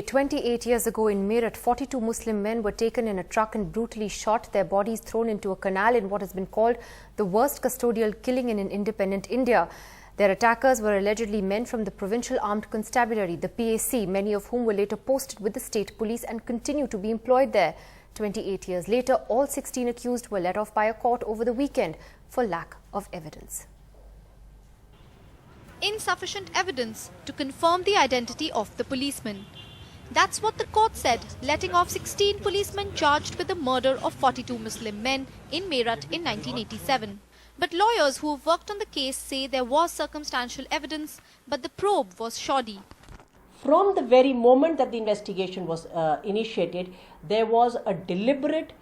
28 years ago in Meerut, 42 Muslim men were taken in a truck and brutally shot, their bodies thrown into a canal in what has been called the worst custodial killing in an independent India. Their attackers were allegedly men from the Provincial Armed Constabulary, the PAC, many of whom were later posted with the state police and continue to be employed there. 28 years later, all 16 accused were let off by a court over the weekend for lack of evidence. Insufficient evidence to confirm the identity of the policemen. That's what the court said, letting off 16 policemen charged with the murder of 42 Muslim men in Meerut in 1987. But lawyers who have worked on the case say there was circumstantial evidence, but the probe was shoddy. From the very moment that the investigation was initiated, there was a deliberate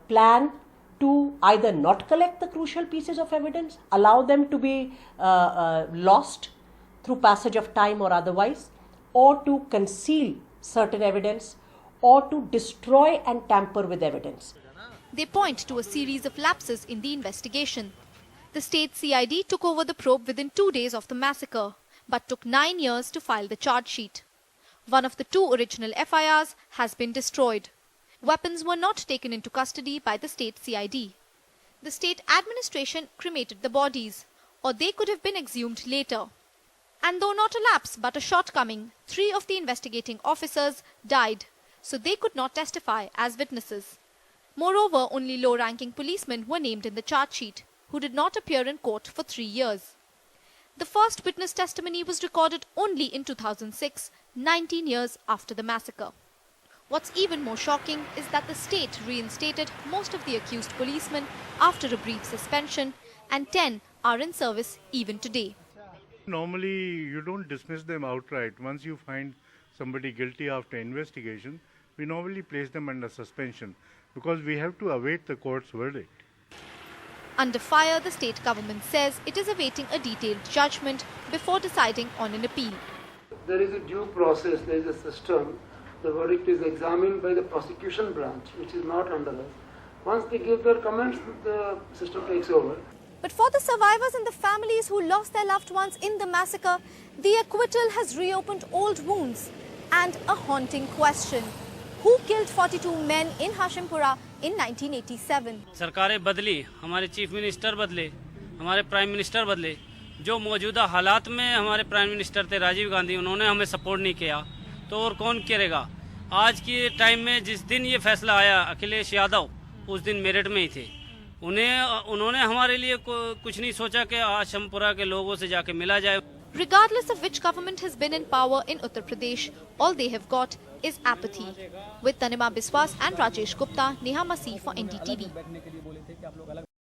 plan to either not collect the crucial pieces of evidence, allow them to be lost through passage of time or otherwise, or to conceal certain evidence, or to destroy and tamper with evidence. They point to a series of lapses in the investigation. The state CID took over the probe within 2 days of the massacre, but took 9 years to file the charge sheet. One of the 2 original FIRs has been destroyed. Weapons were not taken into custody by the state CID. The state administration cremated the bodies, or they could have been exhumed later. And though not a lapse but a shortcoming, 3 of the investigating officers died, so they could not testify as witnesses. Moreover, only low-ranking policemen were named in the charge sheet, who did not appear in court for 3 years. The first witness testimony was recorded only in 2006, 19 years after the massacre. What's even more shocking is that the state reinstated most of the accused policemen after a brief suspension, and 10 are in service even today. Normally, you don't dismiss them outright. Once you find somebody guilty after investigation, we normally place them under suspension because we have to await the court's verdict. Under fire, the state government says it is awaiting a detailed judgment before deciding on an appeal. There is a due process, there is a system. The verdict is examined by the prosecution branch, which is not under us. Once they give their comments, the system takes over. But for the survivors and the families who lost their loved ones in the massacre, the acquittal has reopened old wounds and a haunting question. Who killed 42 men in Hashimpura in 1987? सरकारें बदली, हमारे chief minister बदले, हमारे prime minister बदले. जो मौजूदा हालात में हमारे प्राइम मिनिस्टर थे राजीव गांधी, उन्होंने हमें सपोर्ट नहीं किया, तो और कौन करेगा? आज के टाइम में जिस दिन ये फैसला आया, अखिलेश यादव उस दिन मेरठ में ही थे. उन्होंने हमारे लिए कुछ नहीं सोचा कि हाशिमपुरा के लोगों से जाके मिला जाए. Regardless of which government has been in power in Uttar Pradesh, all they have got is apathy. With Tanima Biswas and Rajesh Gupta, Neha Masih for NDTV.